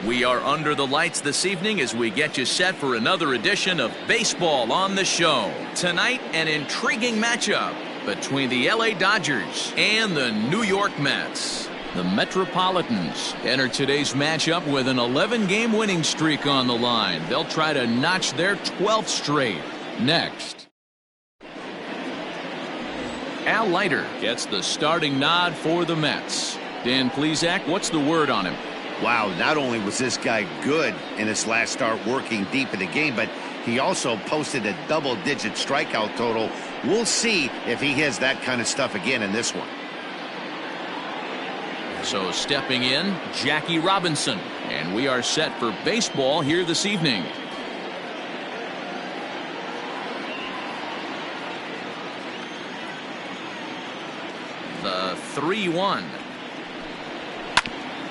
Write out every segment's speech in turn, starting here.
We are under the lights this evening as we get you set for another edition of Baseball on the Show. Tonight, an intriguing matchup between the LA Dodgers and the New York Mets. The Metropolitans enter today's matchup with an 11-game winning streak on the line. They'll try to notch their 12th straight. Next. Al Leiter gets the starting nod for the Mets. Dan Plesac, what's the word on him? Wow, not only was this guy good in his last start working deep in the game, but he also posted a double-digit strikeout total. We'll see if he has that kind of stuff again in this one. So stepping in, Jackie Robinson, and we are set for baseball here this evening. The 3-1.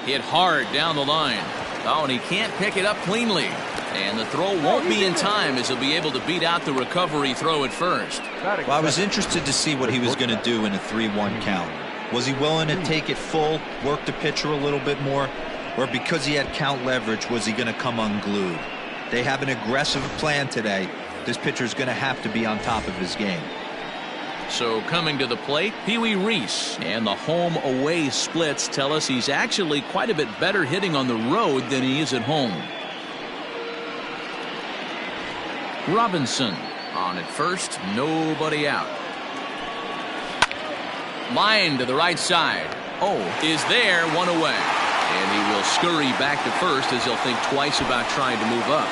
Hit hard down the line. Oh, and he can't pick it up cleanly. And the throw won't be in time as he'll be able to beat out the recovery throw at first. Well, I was interested to see what he was going to do in a 3-1 count. Was he willing to take it full, work the pitcher a little bit more, or because he had count leverage, was he going to come unglued? They have an aggressive plan today. This pitcher is going to have to be on top of his game. So coming to the plate, Pee Wee Reese, and the home-away splits tell us he's actually quite a bit better hitting on the road than he is at home. Robinson on at first, nobody out. Line to the right side. Oh, is there, one away. And he will scurry back to first as he'll think twice about trying to move up.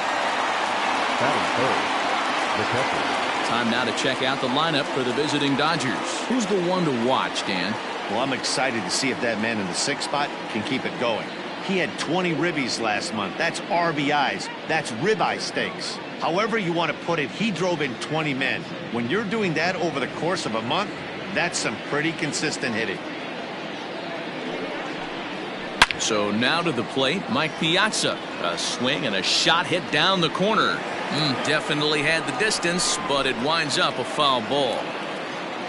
Time now to check out the lineup for the visiting Dodgers. Who's the one to watch, Dan? Well, I'm excited to see if that man in the 6th spot can keep it going. He had 20 ribbies last month. That's RBIs. That's ribeye steaks. However you want to put it, he drove in 20 men. When you're doing that over the course of a month, that's some pretty consistent hitting. So now to the plate, Mike Piazza. A swing and a shot hit down the corner. Definitely had the distance, but it winds up a foul ball.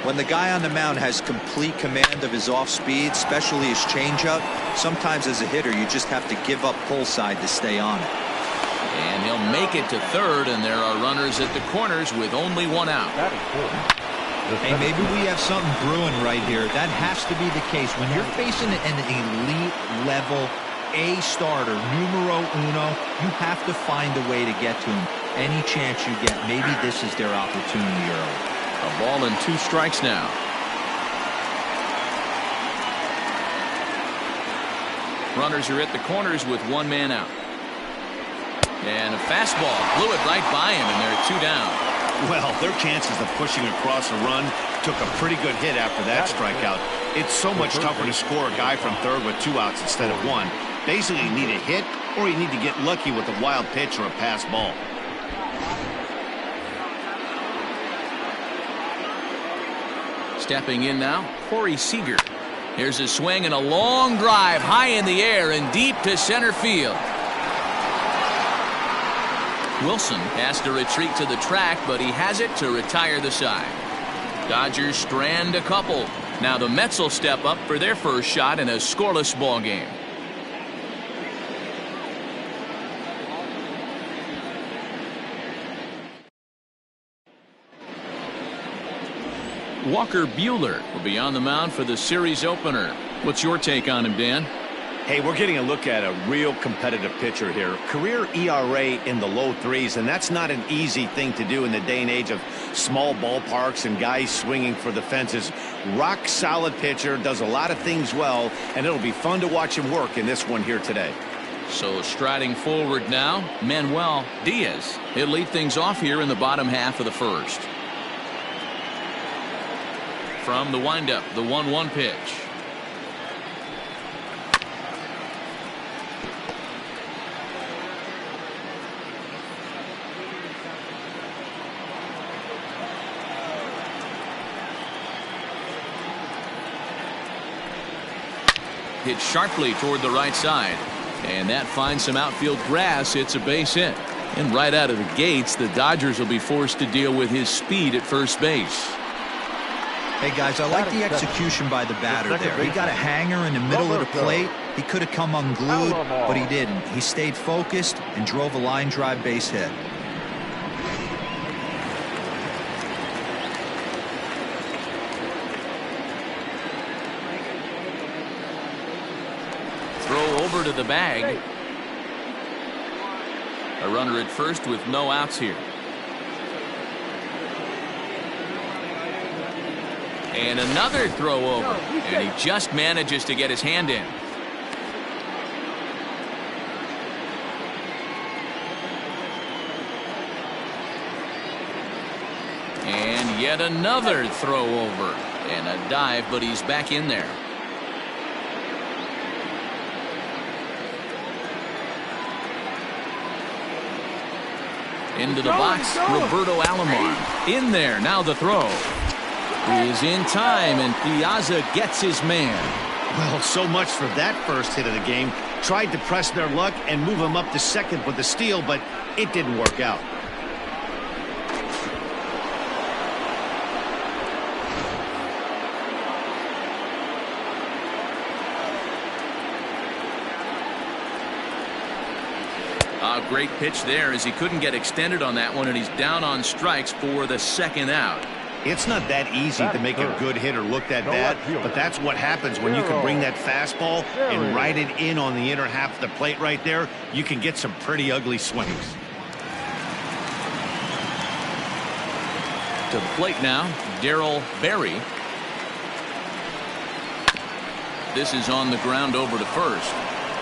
When the guy on the mound has complete command of his off speed, especially his changeup, sometimes as a hitter you just have to give up pull side to stay on it. And he'll make it to third, and there are runners at the corners with only one out. Hey, maybe we have something brewing right here. That has to be the case. When you're facing an elite level A starter, numero uno, you have to find a way to get to him. Any chance you get, maybe this is their opportunity early. A ball and 2 strikes now. Runners are at the corners with 1 man out. And a fastball blew it right by him, and there are 2 down. Well, their chances of pushing across a run took a pretty good hit after that strikeout. It's so much tougher to score a guy from third with 2 outs instead of 1. Basically, you need a hit, or you need to get lucky with a wild pitch or a pass ball. Stepping in now, Corey Seager. Here's a swing and a long drive high in the air and deep to center field. Wilson has to retreat to the track, but he has it to retire the side. Dodgers strand a couple. Now the Mets will step up for their first shot in a scoreless ball game. Walker Buehler will be on the mound for the series opener. What's your take on him, Dan? Hey, we're getting a look at a real competitive pitcher here. Career ERA in the low 3s, and that's not an easy thing to do in the day and age of small ballparks and guys swinging for the fences. Rock solid pitcher, does a lot of things well, and it'll be fun to watch him work in this one here today. So striding forward now, Manuel Diaz. He'll lead things off here in the bottom half of the first. From the windup, the 1-1 pitch. Hit sharply toward the right side, and that finds some outfield grass. It's a base hit, and right out of the gates the Dodgers will be forced to deal with his speed at first base. Hey, guys, I like the execution by the batter there. He got a hanger in the middle of the plate. He could have come unglued, but he didn't. He stayed focused and drove a line drive base hit. Throw over to the bag. A runner at first with no outs here. And another throw over. And he just manages to get his hand in. And yet another throw over. And a dive, but he's back in there. Into the box, Roberto Alomar. In there, now the throw. He is in time, and Piazza gets his man. Well, so much for that first hit of the game. Tried to press their luck and move him up to second with the steal, but it didn't work out. A great pitch there as he couldn't get extended on that one, and he's down on strikes for the second out. It's not that easy to make a good hitter look that bad, but that's what happens when you can bring that fastball and ride it in on the inner half of the plate right there. You can get some pretty ugly swings. To the plate now, Darryl Berry. This is on the ground over to first.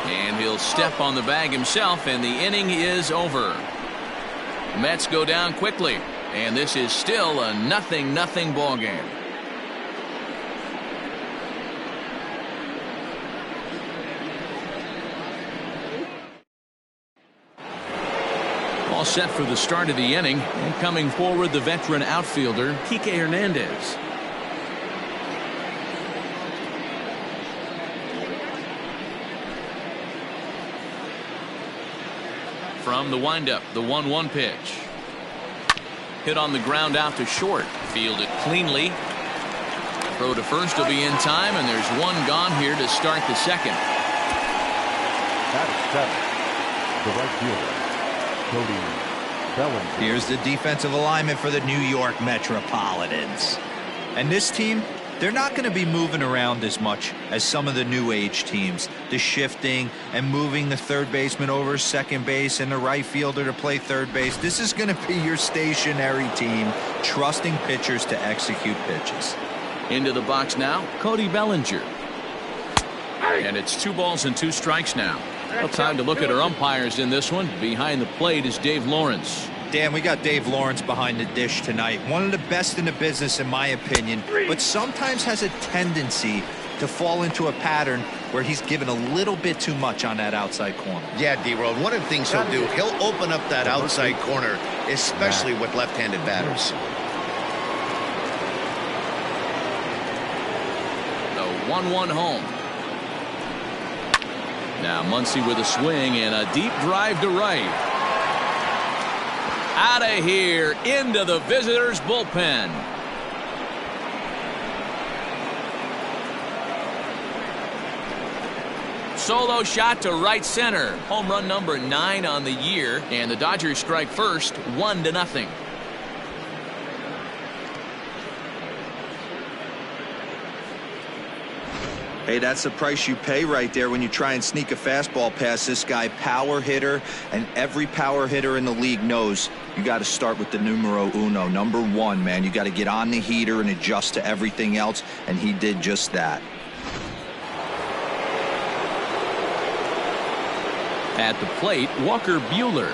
And he'll step on the bag himself, and the inning is over. Mets go down quickly. And this is still a 0-0 ball game. All set for the start of the inning. And coming forward, the veteran outfielder, Kike Hernandez. From the windup, the 1-1 pitch. Hit on the ground out to short. Fielded cleanly. Throw to first will be in time, and there's one gone here to start the second. The right fielder, Cody Bellinger. Here's the defensive alignment for the New York Metropolitans. And this team, they're not going to be moving around as much as some of the new age teams. The shifting and moving the third baseman over second base and the right fielder to play third base. This is going to be your stationary team, trusting pitchers to execute pitches. Into the box now, Cody Bellinger. And it's 2 balls and 2 strikes now. Well, time to look at our umpires in this one. Behind the plate is Dave Lawrence. Dan, we got Dave Lawrence behind the dish tonight. One of the best in the business, in my opinion, but sometimes has a tendency to fall into a pattern where he's given a little bit too much on that outside corner. Yeah, D-Road, one of the things he'll do, he'll open up that outside corner, especially with left-handed batters. The 1-1 home. Now Muncy with a swing and a deep drive to right. Out of here, into the visitors' bullpen. Solo shot to right center. Home run number 9 on the year, and the Dodgers strike first, 1-0. Hey, that's the price you pay right there when you try and sneak a fastball past this guy. Power hitter, and every power hitter in the league knows you got to start with the numero uno, number 1, man. You got to get on the heater and adjust to everything else, and he did just that. At the plate, Walker Buehler.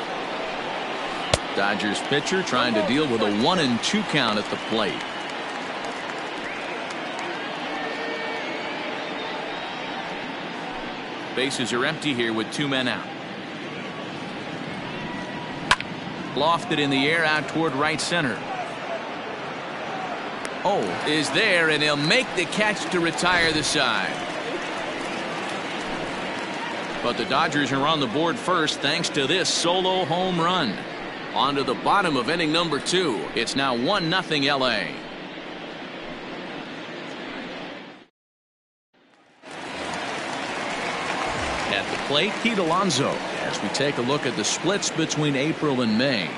Dodgers pitcher trying to deal with a 1-2 count at the plate. Bases are empty here with 2 men out. Lofted in the air out toward right center. Oh, is there, and he'll make the catch to retire the side. But the Dodgers are on the board first thanks to this solo home run. On to the bottom of inning number 2. It's now 1-0 LA. plate, Pete Alonso, as we take a look at the splits between April and May.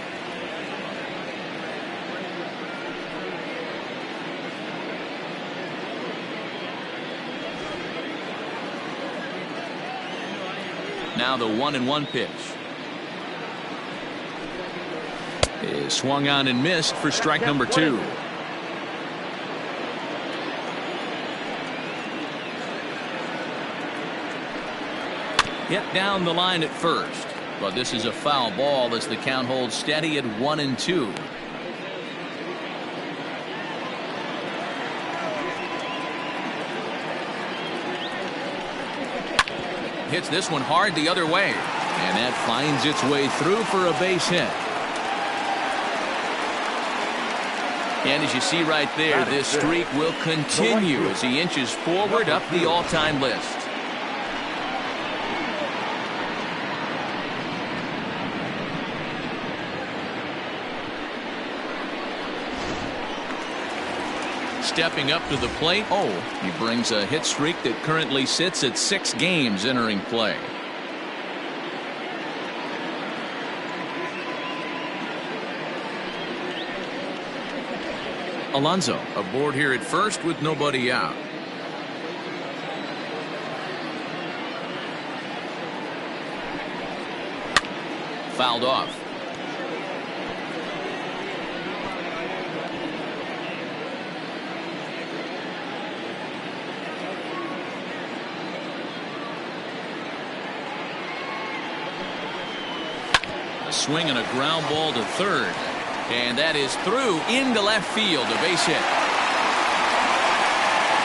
Now the 1-1 pitch is swung on and missed for strike number 2. Hit down the line at first, but this is a foul ball as the count holds steady at 1-2. Hits this one hard the other way, and that finds its way through for a base hit. And as you see right there, this streak will continue as he inches forward up the all-time list. Stepping up to the plate, he brings a hit streak that currently sits at 6 games entering play. Alonso aboard here at first with nobody out. Fouled off. Swing and a ground ball to third, and that is through into left field, a base hit.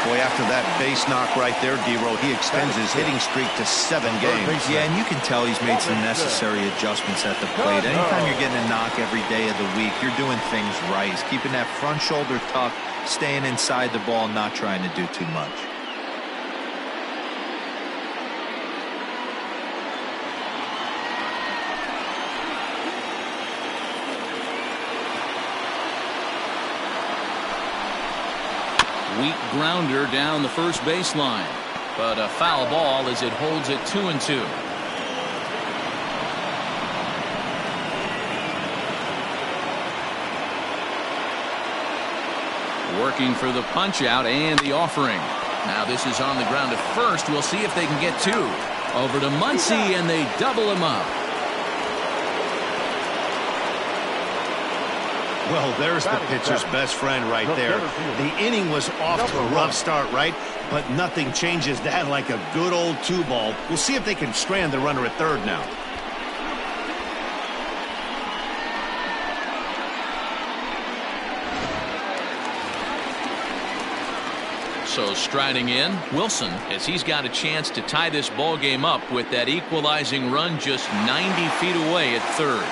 Boy, after that base knock right there, D-Row, he extends his hitting streak to 7 games. Yeah, and you can tell he's made some necessary adjustments at the plate. Anytime you're getting a knock every day of the week, you're doing things right. He's keeping that front shoulder tucked, staying inside the ball, not trying to do too much. Weak grounder down the first baseline, but a foul ball as it holds it 2-2. Working for the punch out and the offering. Now this is on the ground at first. We'll see if they can get 2. Over to Muncy, and they double him up. Well, there's the pitcher's best friend right there. The inning was off to a rough start, right? But nothing changes that like a good old 2-ball. We'll see if they can strand the runner at third now. So striding in, Wilson, as he's got a chance to tie this ball game up with that equalizing run just 90 feet away at third.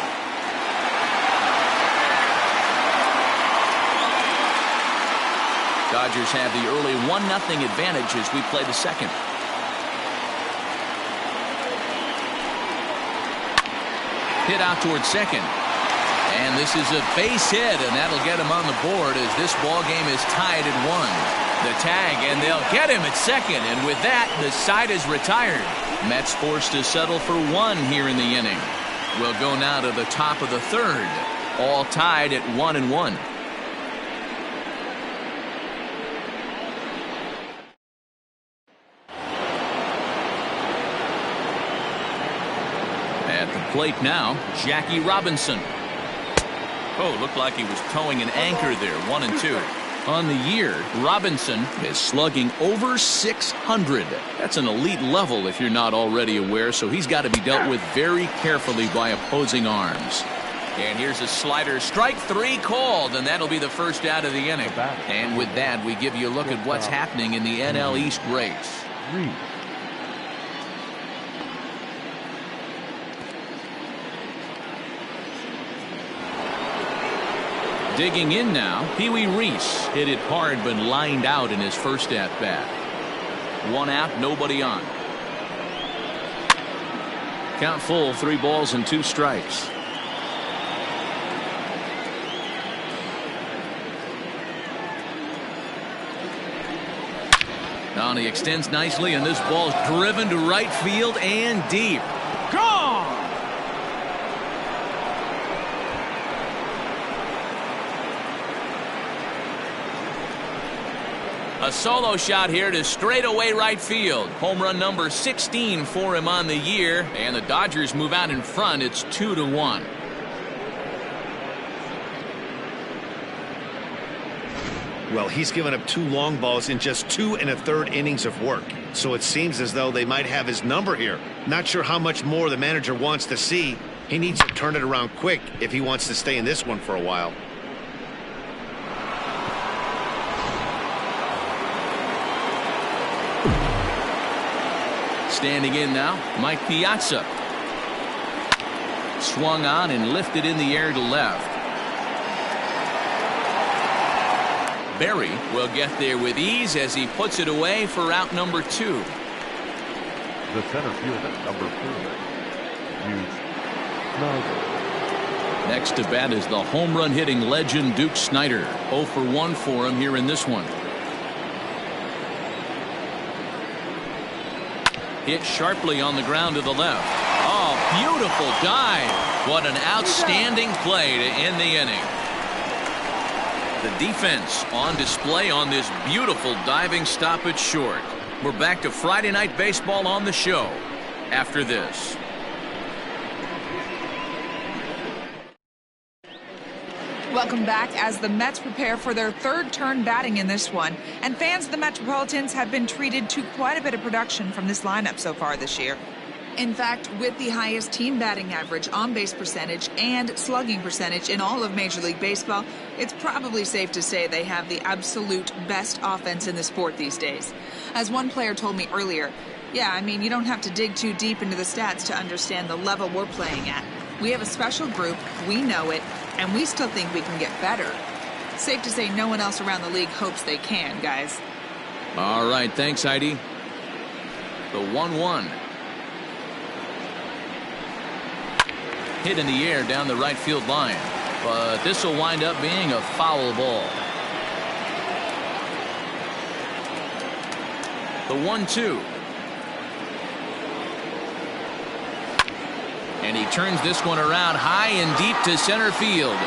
Dodgers have the early 1-0 advantage as we play the second. Hit out towards second. And this is a base hit, and that'll get him on the board as this ball game is tied at 1. The tag, and they'll get him at second, and with that, the side is retired. Mets forced to settle for 1 here in the inning. We'll go now to the top of the third, all tied at 1-1. At the plate now, Jackie Robinson. Looked like he was towing an anchor there, 1-2. On the year, Robinson is slugging over 600. That's an elite level if you're not already aware, so he's got to be dealt with very carefully by opposing arms. And here's a slider, strike 3 called, and that'll be the first out of the inning. And with that, we give you a look at what's happening in the NL East race. Digging in now, Pee Wee Reese hit it hard but lined out in his first at-bat. 1 out, nobody on. Count full, 3 balls and 2 strikes. Now he extends nicely, and this ball's driven to right field and deep. Gone! A solo shot here to straightaway right field. Home run number 16 for him on the year, and the Dodgers move out in front. It's 2-1. Well, he's given up 2 long balls in just 2 1/3 innings of work. So it seems as though they might have his number here. Not sure how much more the manager wants to see. He needs to turn it around quick if he wants to stay in this one for a while. Standing in now, Mike Piazza. Swung on and lifted in the air to left. Berry will get there with ease as he puts it away for out number 2. The center fielder, number 4, Hugh Snyder. Next to bat is the home run hitting legend Duke Snider. 0 for 1 for him here in this one. Hit sharply on the ground to the left. Oh, beautiful dive. What an outstanding play to end the inning. The defense on display on this beautiful diving stop at short. We're back to Friday Night Baseball on the show after this. Welcome back as the Mets prepare for their 3rd turn batting in this one. And fans of the Metropolitans have been treated to quite a bit of production from this lineup so far this year. In fact, with the highest team batting average, on-base percentage, and slugging percentage in all of Major League Baseball, it's probably safe to say they have the absolute best offense in the sport these days. As one player told me earlier, yeah, I mean, you don't have to dig too deep into the stats to understand the level we're playing at. We have a special group, we know it, and we still think we can get better. Safe to say no one else around the league hopes they can, guys. All right, thanks, Heidi. The 1-1. Hit in the air down the right field line, but this will wind up being a foul ball. The 1-2. And he turns this one around high and deep to center field.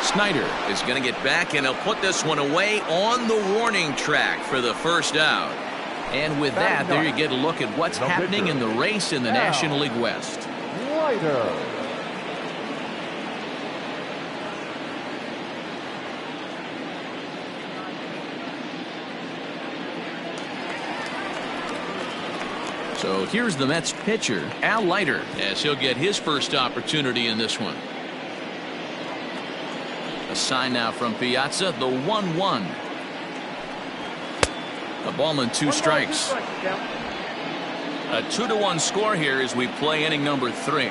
Snider is going to get back, and he'll put this one away on the warning track for the first out. And with that, there you get a look at what's happening in the race in the National League West. So here's the Mets pitcher, Al Leiter, as he'll get his first opportunity in this one. A sign now from Piazza, the 1-1. A ball and 2 strikes. A 2-1 score here as we play inning number 3.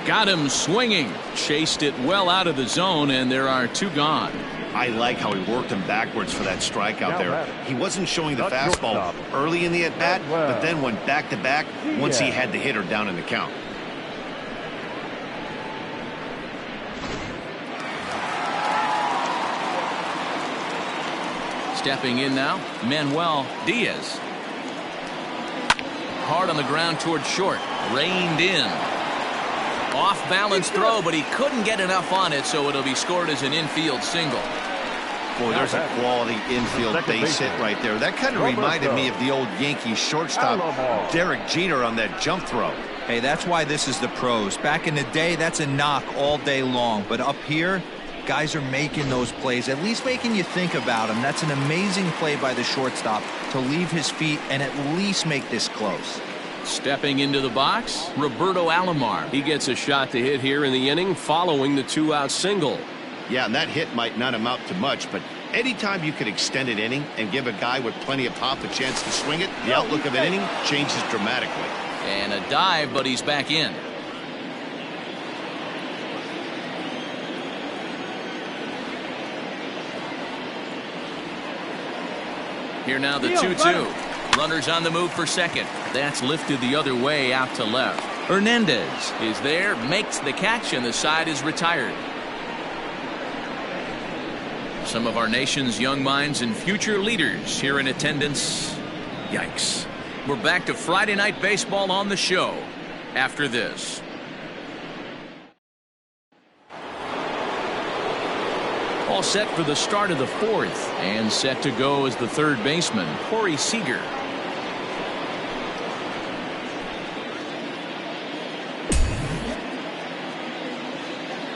Got him swinging. Chased it well out of the zone, and there are 2 gone. I like how he worked him backwards for that strikeout there. He wasn't showing the fastball early in the at-bat, but then went back-to-back once he had the hitter down in the count. Stepping in now, Manuel Diaz. Hard on the ground toward short. Reined in. Off-balance throw, but he couldn't get enough on it, so it'll be scored as an infield single. Boy, there's a quality infield base hit right there. That kind of reminded me of the old Yankees shortstop Derek Jeter on that jump throw. Hey, that's why this is the pros. Back in the day, that's a knock all day long. But up here, guys are making those plays, at least making you think about them. That's an amazing play by the shortstop to leave his feet and at least make this close. Stepping into the box, Roberto Alomar. He gets a shot to hit here in the inning following the 2-out single. Yeah, and that hit might not amount to much, but anytime you can extend an inning and give a guy with plenty of pop a chance to swing it, the outlook of an inning changes dramatically. And a dive, but he's back in. Here now the 2-2. Runners on the move for second. That's lifted the other way out to left. Hernandez is there, makes the catch, and the side is retired. Some of our nation's young minds and future leaders here in attendance. Yikes. We're back to Friday Night Baseball on the show after this. All set for the start of the fourth, and set to go as the third baseman, Corey Seager.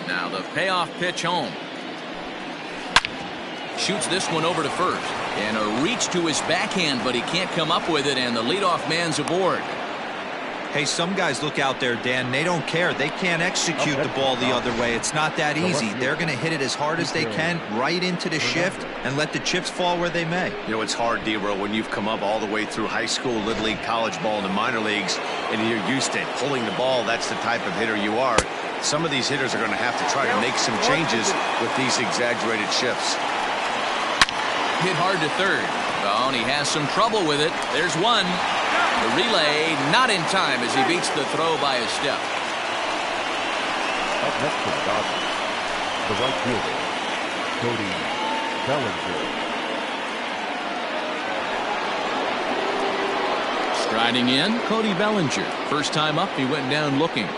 Now the payoff pitch home. Shoots this one over to first. And a reach to his backhand, but he can't come up with it, and the leadoff man's aboard. Hey, some guys look out there, Dan, they don't care. They can't execute the ball the other way. It's not that easy. They're going to hit it as hard as they can right into the shift and let the chips fall where they may. You know, it's hard, D-Row, when you've come up all the way through high school, little league, college ball, and the minor leagues, and you're used to pulling the ball. That's the type of hitter you are. Some of these hitters are going to have to try to make some changes with these exaggerated shifts. Hit hard to third. Oh, and he has some trouble with it. There's one. The relay not in time as he beats the throw by a step. Up next for the Dodgers, the right fielder, Cody Bellinger. Striding in, Cody Bellinger. First time up, he went down looking.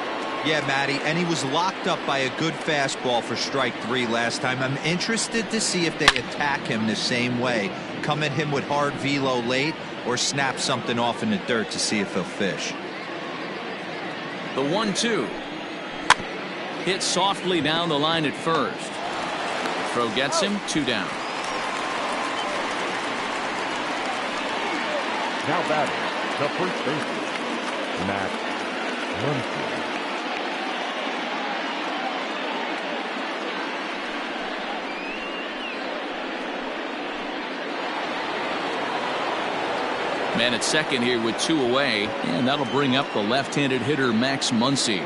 Yeah, Matty, and he was locked up by a good fastball for strike 3 last time. I'm interested to see if they attack him the same way. Come at him with hard velo late or snap something off in the dirt to see if he'll fish. The 1-2. Hit softly down the line at first. Throw gets him, 2 down. Now batting, the first baseman, Matt Muncy. Man at second here with 2 away, and that'll bring up the left-handed hitter Max Muncy.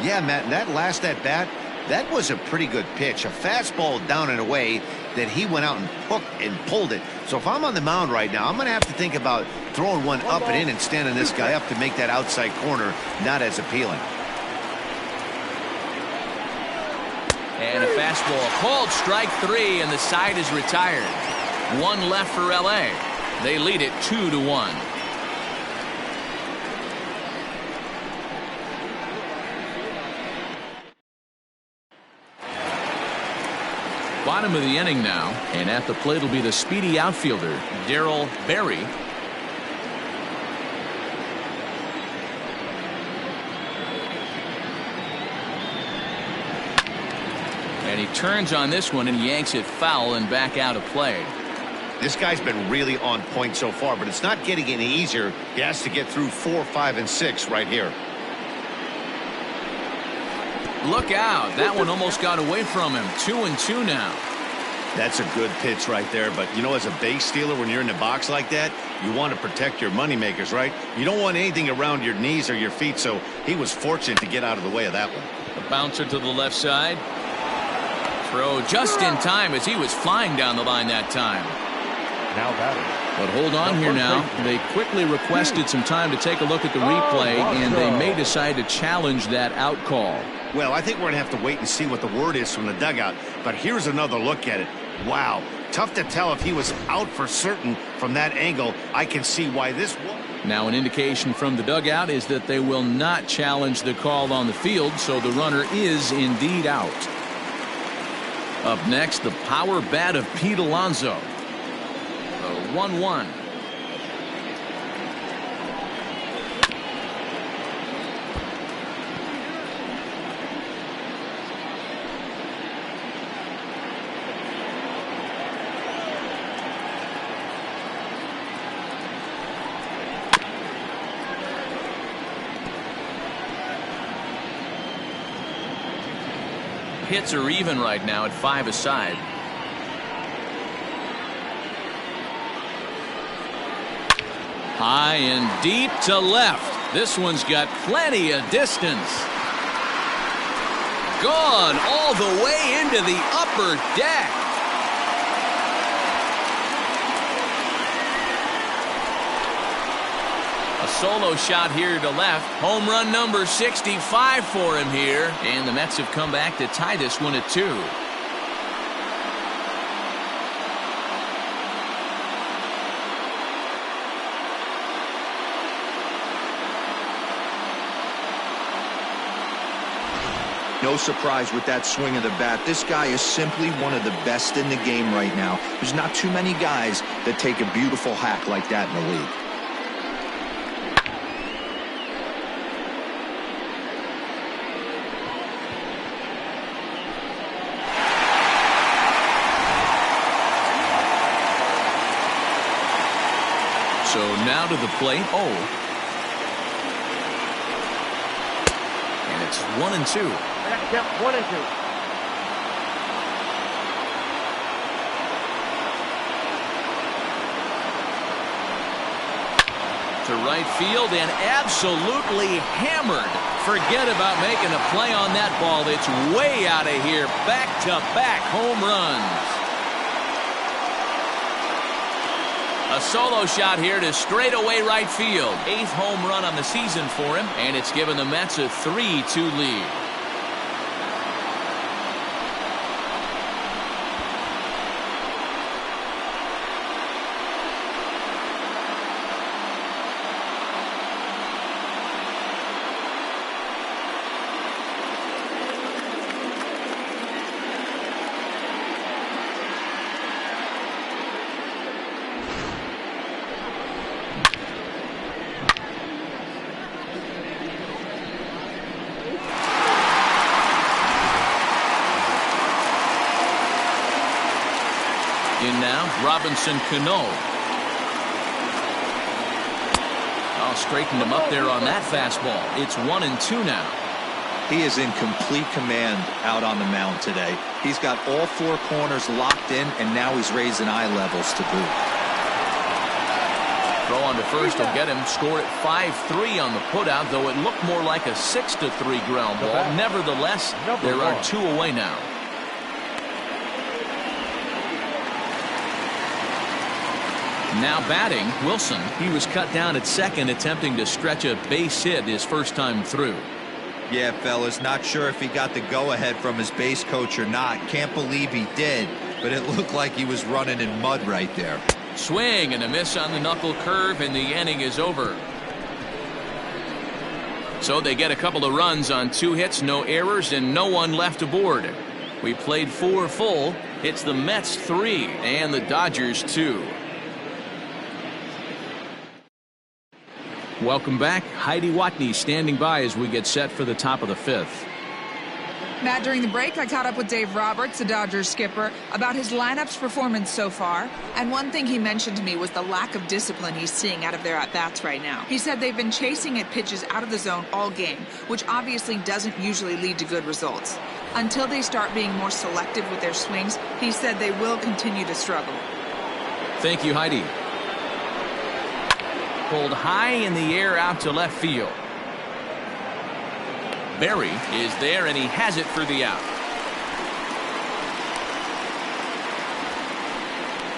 Yeah, Matt, that last at-bat, that was a pretty good pitch. A fastball down and away that he went out and hooked and pulled it. So if I'm on the mound right now, I'm going to have to think about throwing one up and in and standing this guy up to make that outside corner not as appealing. And a fastball called strike 3, and the side is retired. 1 left for L.A. They lead it 2-1. Bottom of the inning now, and at the plate will be the speedy outfielder, Darryl Berry. And he turns on this one and yanks it foul and back out of play. This guy's been really on point so far, but it's not getting any easier. He has to get through 4, 5, and 6 right here. Look out. That one almost got away from him. 2-2 now. That's a good pitch right there, but you know, as a base stealer, when you're in the box like that, you want to protect your moneymakers, right? You don't want anything around your knees or your feet, so he was fortunate to get out of the way of that one. The bouncer to the left side. Throw just in time as he was flying down the line that time. Now batting. But hold on here now. They quickly requested some time to take a look at the replay, and they may decide to challenge that out call. Well, I think we're going to have to wait and see what the word is from the dugout. But here's another look at it. Wow. Tough to tell if he was out for certain from that angle. I can see why this was. Now an indication from the dugout is that they will not challenge the call on the field, so the runner is indeed out. Up next, the power bat of Pete Alonso. The 1-1. Hits are even right now at 5 aside. High and deep to left. This one's got plenty of distance. Gone all the way into the upper deck. A solo shot here to left. Home run number 65 for him here. And the Mets have come back to tie this one at 2. No surprise with that swing of the bat. This guy is simply one of the best in the game right now. There's not too many guys that take a beautiful hack like that in the league. So now to the plate. And it's 1-2. Yep, 1-2. To right field and absolutely hammered. Forget about making a play on that ball. It's way out of here. Back-to-back home runs. A solo shot here to straightaway right field. 8th home run on the season for him, and it's given the Mets a 3-2 lead. In now, Robinson Cano. Straightened him up there on that fastball. It's 1-2 now. He is in complete command out on the mound today. He's got all 4 corners locked in, and now he's raising eye levels to boot. Throw on to first will get him. Scored at 5-3 on the putout, though it looked more like a 6-3 ground ball. Nevertheless, there are 2 away now. Now batting, Wilson. He was cut down at second, attempting to stretch a base hit his first time through. Yeah, fellas, not sure if he got the go-ahead from his base coach or not. Can't believe he did, but it looked like he was running in mud right there. Swing and a miss on the knuckle curve, and the inning is over. So they get a couple of runs on 2 hits, no errors, and no one left aboard. We played 4 full. It's the Mets 3 and the Dodgers 2. Welcome back. Heidi Watney standing by as we get set for the top of the 5th. Matt, during the break, I caught up with Dave Roberts, the Dodgers skipper, about his lineup's performance so far. And one thing he mentioned to me was the lack of discipline he's seeing out of their at-bats right now. He said they've been chasing at pitches out of the zone all game, which obviously doesn't usually lead to good results. Until they start being more selective with their swings, he said they will continue to struggle. Thank you, Heidi. Pulled high in the air out to left field. Berry is there, and he has it for the out.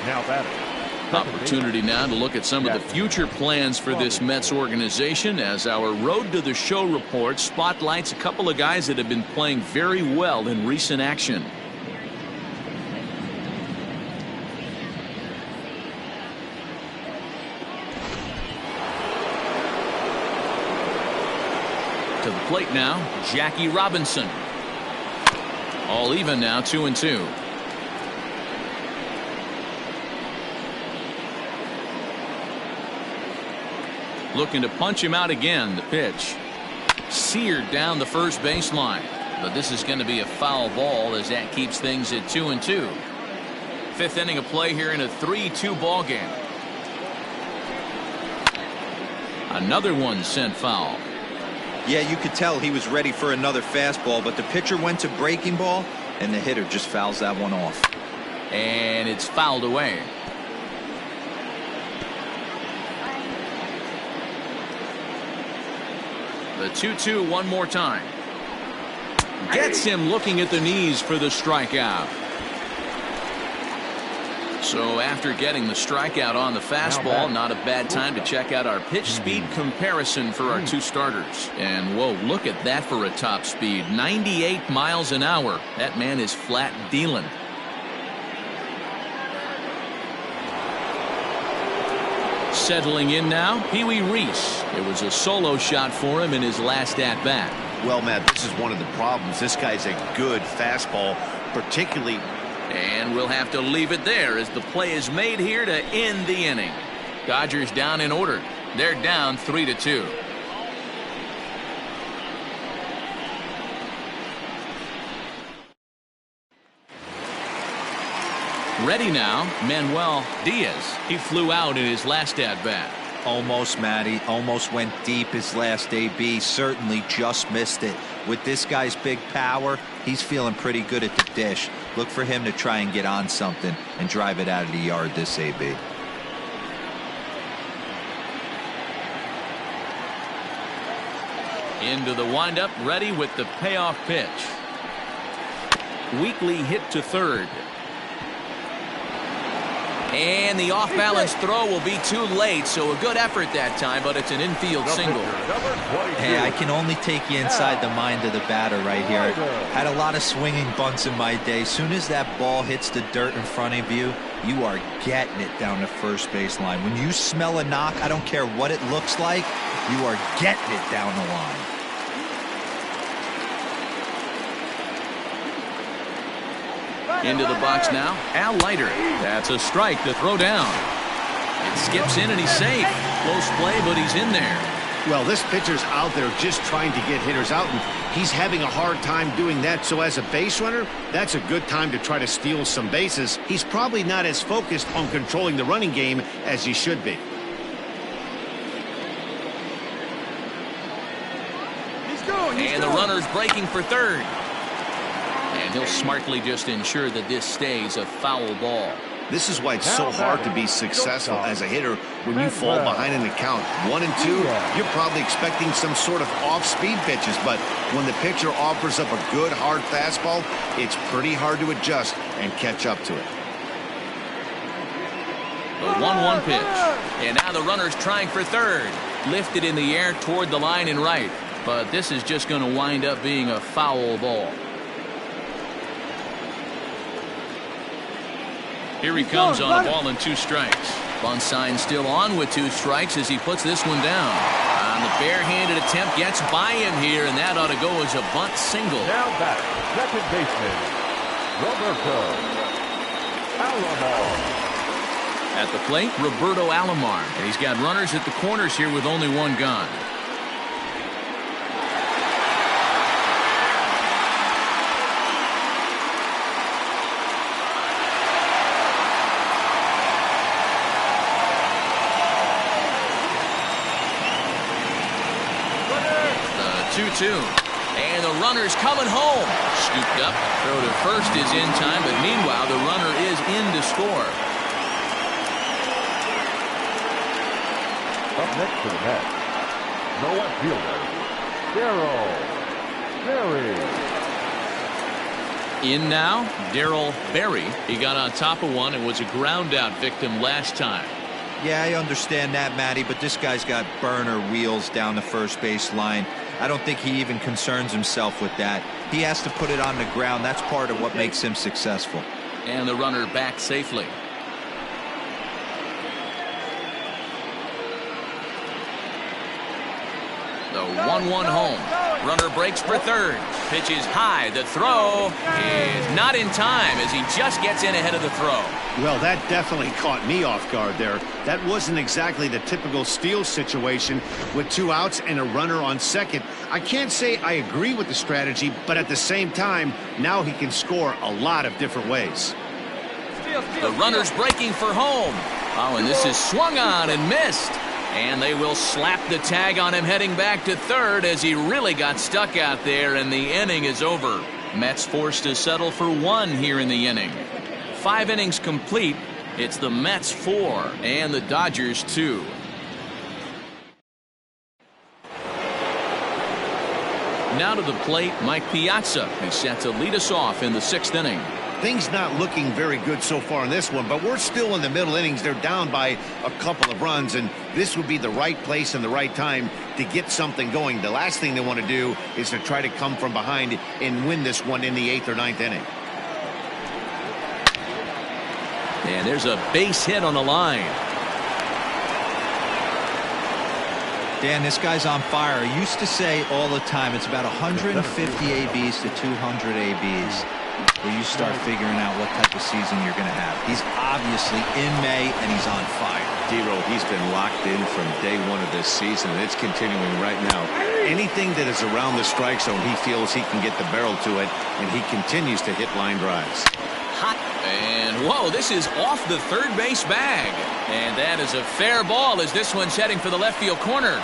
Now batting. Opportunity now to look at some of the future plans for this Mets organization as our Road to the Show report spotlights a couple of guys that have been playing very well in recent action. To the plate now, Jackie Robinson. All even now, 2-2. Looking to punch him out again. The pitch seared down the first baseline, but this is going to be a foul ball as that keeps things at 2-2. 5th inning of play here in a 3-2 ball game. Another one sent foul. Yeah, you could tell he was ready for another fastball, but the pitcher went to breaking ball, and the hitter just fouls that one off. And it's fouled away. The 2-2 one more time. Gets him looking at the knees for the strikeout. So after getting the strikeout on the fastball, not a bad time to check out our pitch speed comparison for our 2 starters. And whoa, look at that for a top speed. 98 miles an hour. That man is flat dealing. Settling in now, Pee Wee Reese. It was a solo shot for him in his last at-bat. Well, Matt, this is one of the problems. This guy's a good fastball, particularly. And we'll have to leave it there as the play is made here to end the inning. Dodgers down in order. They're down 3-2. Ready now, Manuel Diaz. He flew out in his last at-bat. Almost, Matty. Almost went deep his last AB. Certainly just missed it. With this guy's big power, he's feeling pretty good at the dish. Look for him to try and get on something and drive it out of the yard this AB. Into the windup, ready with the payoff pitch. Weakly hit to third. And the off-balance throw will be too late, so a good effort that time, but it's an infield single. Hey, I can only take you inside the mind of the batter right here. Had a lot of swinging bunts in my day. Soon as that ball hits the dirt in front of you, you are getting it down the first base line. When you smell a knock, I don't care what it looks like, you are getting it down the line. Into the box now, Al Leiter. That's a strike to throw down. It skips in and he's safe. Close play, but he's in there. Well, this pitcher's out there just trying to get hitters out, and he's having a hard time doing that. So as a base runner, that's a good time to try to steal some bases. He's probably not as focused on controlling the running game as he should be. And the runner's breaking for third. And he'll smartly just ensure that this stays a foul ball. This is why it's so hard to be successful as a hitter when you fall behind in the count. 1 and 2, you're probably expecting some sort of off-speed pitches, but when the pitcher offers up a good hard fastball, it's pretty hard to adjust and catch up to it. The 1-1 pitch. And now the runner's trying for third. Lifted in the air toward the line and right. But this is just going to wind up being a foul ball. Here he comes on a ball and 2 strikes. Bunt sign still on with 2 strikes as he puts this one down. On the barehanded attempt, gets by him here, and that ought to go as a bunt single. Now back, second baseman, Roberto Alomar. At the plate, Roberto Alomar. And he's got runners at the corners here with only 1 gone. The 2-2. And the runner's coming home. Scooped up. Throw to first is in time, but meanwhile the runner is in to score. Up next to the net, no outfielder, Darryl Berry. In now, Darryl Berry. He got on top of one and was a ground out victim last time. Yeah, I understand that, Matty, but this guy's got burner wheels down the first base line. I don't think he even concerns himself with that. He has to put it on the ground. That's part of what makes him successful. And the runner back safely. The 1-1 home. Runner breaks for third. Pitch is high. The throw is not in time as he just gets in ahead of the throw. Well, that definitely caught me off guard there. That wasn't exactly the typical steal situation with 2 outs and a runner on second. I can't say I agree with the strategy, but at the same time, now he can score a lot of different ways. The runner's breaking for home. Oh, and this is swung on and missed. And they will slap the tag on him heading back to third as he really got stuck out there, and the inning is over. Mets forced to settle for 1 here in the inning. 5 innings complete. It's the Mets 4 and the Dodgers 2. Now to the plate, Mike Piazza, who's set to lead us off in the 6th inning. Things not looking very good so far in this one, but we're still in the middle innings. They're down by a couple of runs, and this would be the right place and the right time to get something going. The last thing they want to do is to try to come from behind and win this one in the 8th or 9th inning. And there's a base hit on the line. Dan, this guy's on fire. I used to say all the time it's about 150 ABs to 200 ABs where you start figuring out what type of season you're going to have. He's obviously in May, and he's on fire. D-Row, he's been locked in from day one of this season, and it's continuing right now. Anything that is around the strike zone, he feels he can get the barrel to it, and he continues to hit line drives. Hot. And, whoa, this is off the third base bag. And that is a fair ball as this one's heading for the left field corner.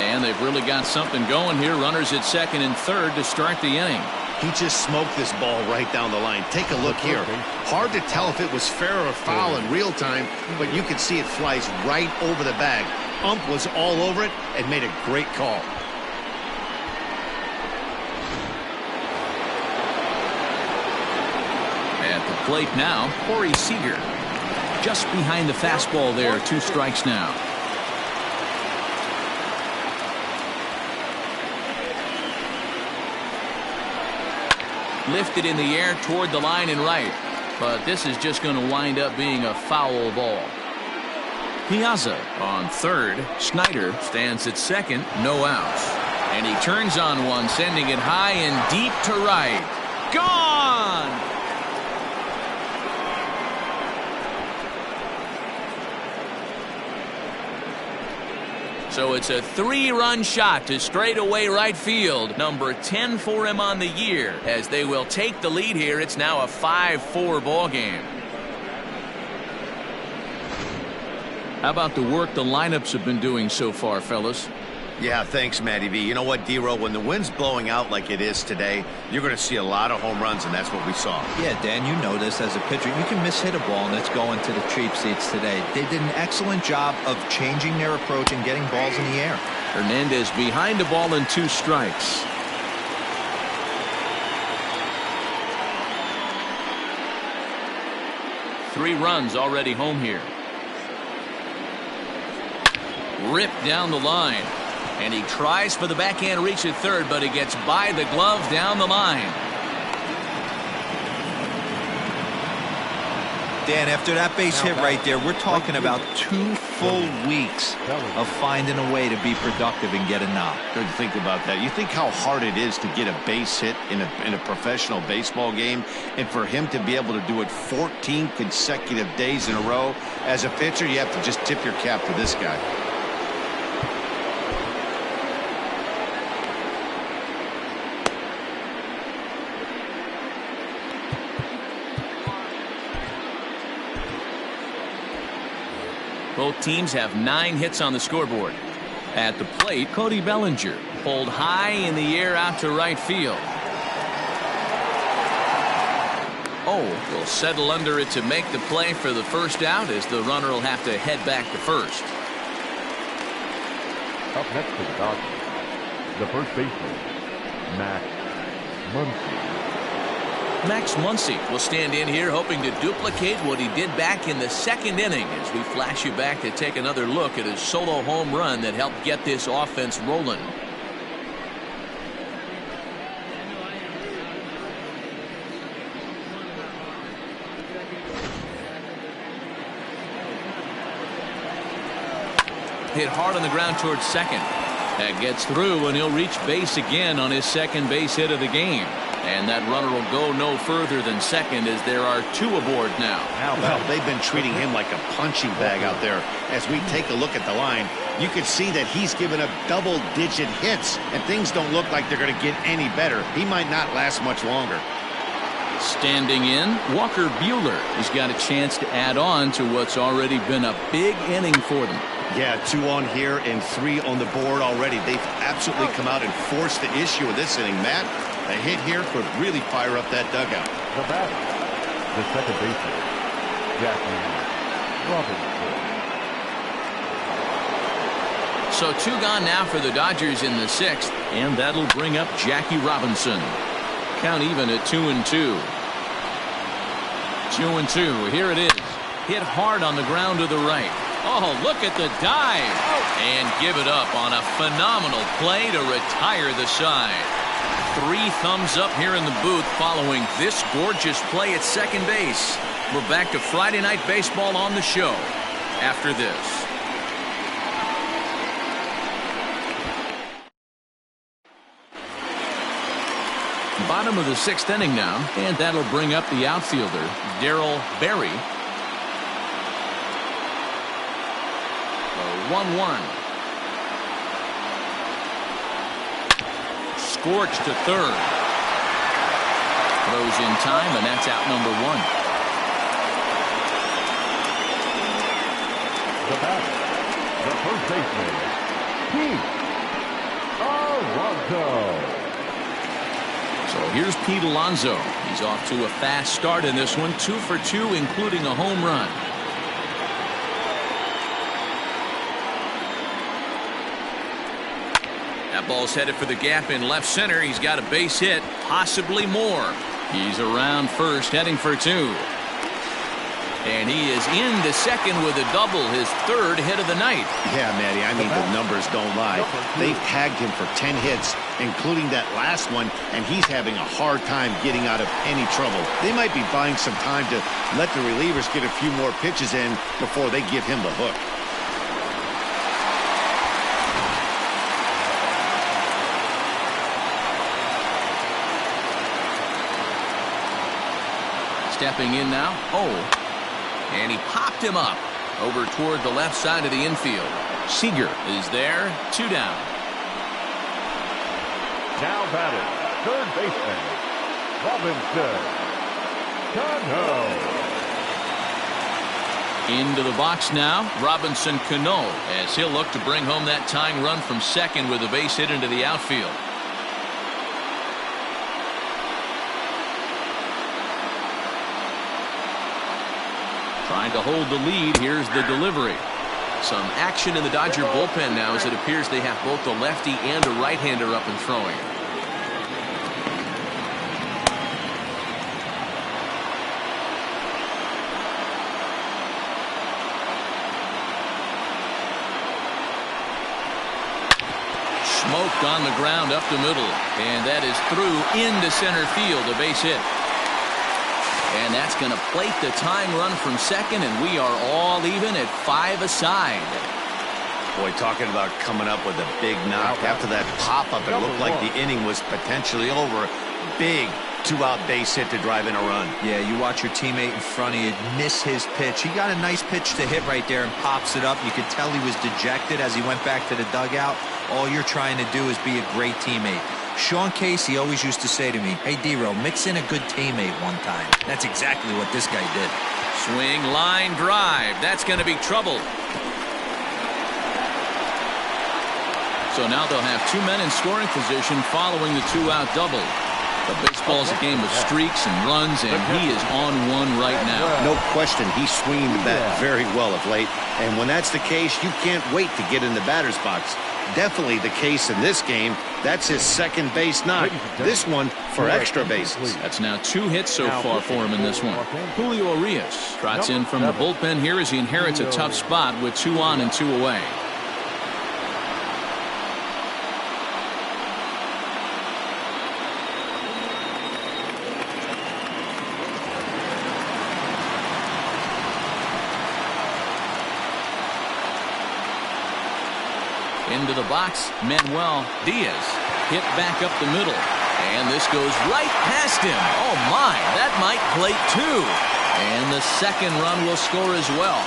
And they've really got something going here. Runners at second and third to start the inning. He just smoked this ball right down the line. Take a look here. Hard to tell if it was fair or foul in real time, but you can see it flies right over the bag. Ump was all over it and made a great call. At the plate now, Corey Seager. Just behind the fastball there. 2 strikes now. Lifted in the air toward the line and right. But this is just going to wind up being a foul ball. Piazza on third. Schneider stands at second. No outs. And he turns on one, sending it high and deep to right. Gone! So it's a 3-run shot to straightaway right field. Number 10 for him on the year. As they will take the lead here, it's now a 5-4 ball game. How about the work the lineups have been doing so far, fellas? Yeah, thanks, Matty V. You know what, D-Row, when the wind's blowing out like it is today, you're going to see a lot of home runs, and that's what we saw. Yeah, Dan, you know this as a pitcher. You can mishit a ball, and it's going to the cheap seats today. They did an excellent job of changing their approach and getting balls in the air. Hernandez behind the ball and 2 strikes. Three runs already home here. Ripped down the line. And he tries for the backhand reach at third, but he gets by the glove down the line. Dan, after that base hit right there, we're talking about 2 full weeks of finding a way to be productive and get a knock. Good to think about that. You think how hard it is to get a base hit in a professional baseball game, and for him to be able to do it 14 consecutive days in a row. As a pitcher, you have to just tip your cap to this guy. Both teams have 9 hits on the scoreboard. At the plate, Cody Bellinger pulled high in the air out to right field. Oh, will settle under it to make the play for the first out, as the runner will have to head back to first. Up next to the Dodgers, the first baseman, Max Muncy. Max Muncy will stand in here hoping to duplicate what he did back in the second inning, as we flash you back to take another look at his solo home run that helped get this offense rolling. Hit hard on the ground towards second. That gets through, and he'll reach base again on his second base hit of the game. And that runner will go no further than second, as there are 2 aboard now. Well, they've been treating him like a punching bag out there. As we take a look at the line, you can see that he's given up double-digit hits, and things don't look like they're going to get any better. He might not last much longer. Standing in, Walker Buehler has got a chance to add on to what's already been a big inning for them. Yeah, 2 on here and 3 on the board already. They've absolutely come out and forced the issue of this inning. Matt, a hit here could really fire up that dugout. The batter, the second baseman, Jackie Robinson. So 2 gone now for the Dodgers in the 6th, and that'll bring up Jackie Robinson. Count even at 2-2. 2-2. Here it is. Hit hard on the ground to the right. Oh, look at the dive. And give it up on a phenomenal play to retire the side. 3 thumbs up here in the booth following this gorgeous play at second base. We're back to Friday Night Baseball on the show after this. Bottom of the 6th inning now, and that'll bring up the outfielder, Darryl Berry. The 1-1. Scorch to third. Throws in time, and that's out number 1. The batter, the first baseman, Pete Alonso. So here's Pete Alonso. He's off to a fast start in this one, 2 for 2, including a home run. That ball's headed for the gap in left center. He's got a base hit, possibly more. He's around first, heading for 2. And he is into second with a double, his 3rd hit of the night. Yeah, Matty, I mean, the numbers don't lie. They've tagged him for 10 hits, including that last one, and he's having a hard time getting out of any trouble. They might be buying some time to let the relievers get a few more pitches in before they give him the hook. Stepping in now, and he popped him up over toward the left side of the infield. Seager is there, 2 down. Now batting, third baseman, Robinson Cano. Into the box now, Robinson Cano, as he'll look to bring home that tying run from second with a base hit into the outfield. Trying to hold the lead. Here's the delivery. Some action in the Dodger bullpen now, as it appears they have both a lefty and a right-hander up and throwing. Smoked on the ground up the middle, and that is through into center field, a base hit. And that's going to plate the tying run from second, and we are all even at 5 aside. Boy, talking about coming up with a big knock. After that pop-up, it looked like the inning was potentially over. Big 2-out base hit to drive in a run. Yeah, you watch your teammate in front of you miss his pitch. He got a nice pitch to hit right there and pops it up. You could tell he was dejected as he went back to the dugout. All you're trying to do is be a great teammate. Sean Casey always used to say to me, hey, D-Row, mix in a good teammate one time. That's exactly what this guy did. Swing, line, drive. That's going to be trouble. So now they'll have 2 men in scoring position following the 2-out double. But baseball's a game of streaks and runs, and he is on one right now. No question, he's swinging the bat very well of late. And when that's the case, you can't wait to get in the batter's box. Definitely the case in this game. That's his second base knock. This one for extra bases. That's now 2 hits so far for him in this one. Julio Urias trots in from the bullpen here as he inherits a tough spot with 2 on and 2 away. Into the box, Manuel Diaz hit back up the middle, and this goes right past him. Oh my, that might plate 2, and the second run will score as well.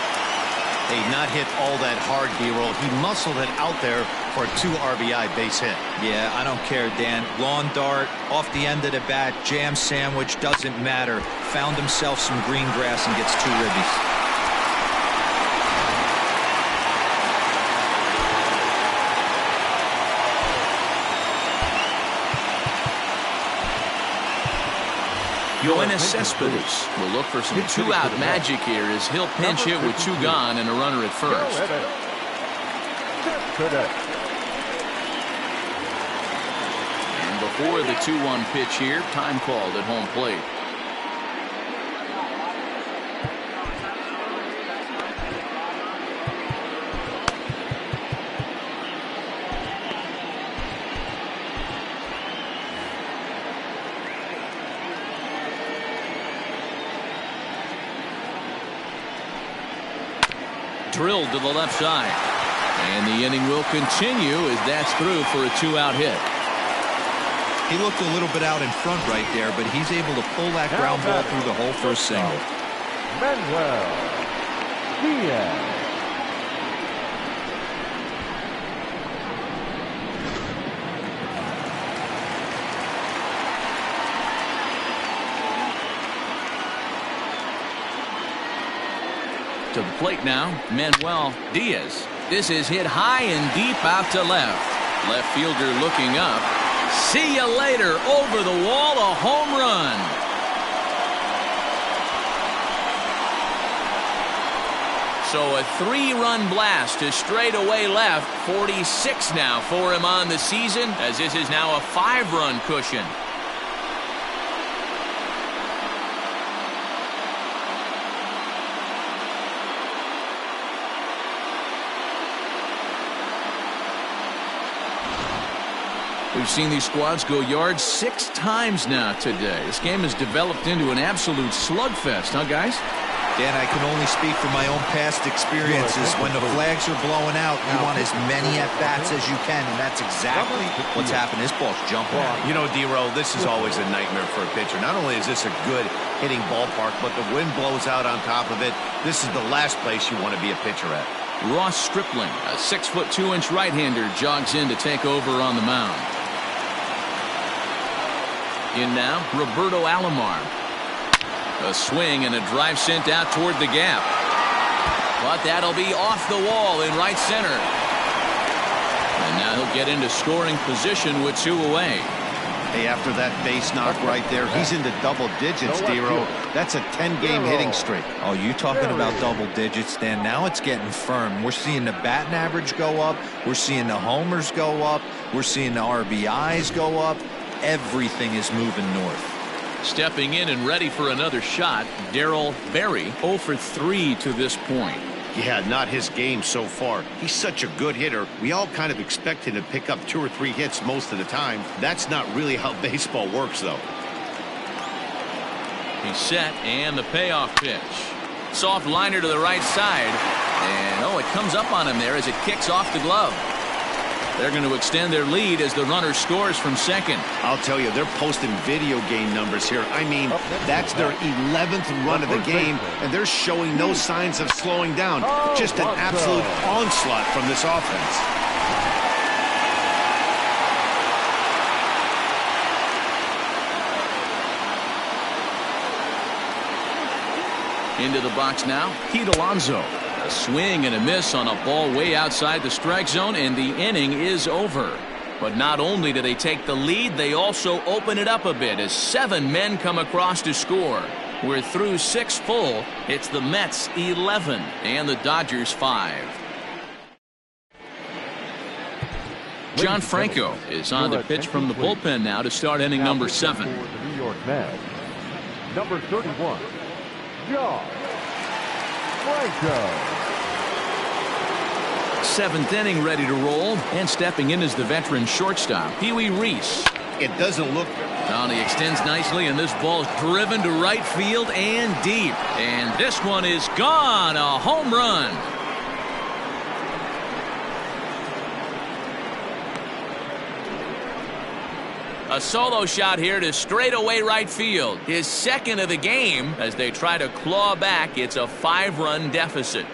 Hey, not hit all that hard, D-Roll. He muscled it out there for a 2 RBI base hit. Yeah, I don't care, Dan. Lawn dart, off the end of the bat, jam sandwich, doesn't matter. Found himself some green grass and gets 2 ribbies. Yoenis Cespedes will look for some 2-out magic here as he'll pinch hit with 2 gone and a runner at first. And before the 2-1 pitch here, time called at home plate. Drilled to the left side, and the inning will continue as that's through for a 2-out hit. He looked a little bit out in front right there, but he's able to pull that ground ball through the hole for a single. Manuel Diaz. To the plate now, Manuel Diaz. This is hit high and deep out to left. Left fielder looking up. See you later. Over the wall, a home run. So a 3-run blast to straightaway left. 46 now for him on the season, as this is now a 5-run cushion. We've seen these squads go yards 6 times now today. This game has developed into an absolute slugfest, huh, guys? Dan, I can only speak from my own past experiences. When the flags are blowing out, you want as many at-bats as you can, and that's exactly what's happened. This ball's jumping out. You know, D-Row, this is always a nightmare for a pitcher. Not only is this a good hitting ballpark, but the wind blows out on top of it. This is the last place you want to be a pitcher at. Ross Stripling, a 6'2" right-hander, jogs in to take over on the mound. In now, Roberto Alomar. A swing and a drive sent out toward the gap. But that'll be off the wall in right center. And now he'll get into scoring position with 2 away. Hey, after that base knock right there, he's into double digits, D-Row. That's a 10-game hitting streak. Oh, you talking about double digits, Dan? Now it's getting firm. We're seeing the batting average go up. We're seeing the homers go up. We're seeing the RBIs go up. Everything is moving north. Stepping in and ready for another shot, Darryl Berry, 0 for 3 to this point. Yeah, not his game so far. He's such a good hitter. We all kind of expect him to pick up 2 or 3 hits most of the time. That's not really how baseball works, though. He's set, and the payoff pitch. Soft liner to the right side. And, oh, it comes up on him there as it kicks off the glove. They're going to extend their lead as the runner scores from second. I'll tell you, they're posting video game numbers here. I mean, that's their 11th run of the game, and they're showing no signs of slowing down. Just an absolute onslaught from this offense. Into the box now, Pete Alonso. A swing and a miss on a ball way outside the strike zone, and the inning is over. But not only do they take the lead, they also open it up a bit as 7 men come across to score. We're through 6 full. It's the Mets 11 and the Dodgers 5. John Franco is on the pitch from the bullpen now to start inning number 7. For the New York Mets, number 31, John Franco. 7th inning ready to roll, and stepping in is the veteran shortstop, Pee Wee Reese. It doesn't look... He extends nicely, and this ball's driven to right field and deep. And this one is gone, a home run. A solo shot here to straightaway right field. His second of the game as they try to claw back. It's a 5-run deficit.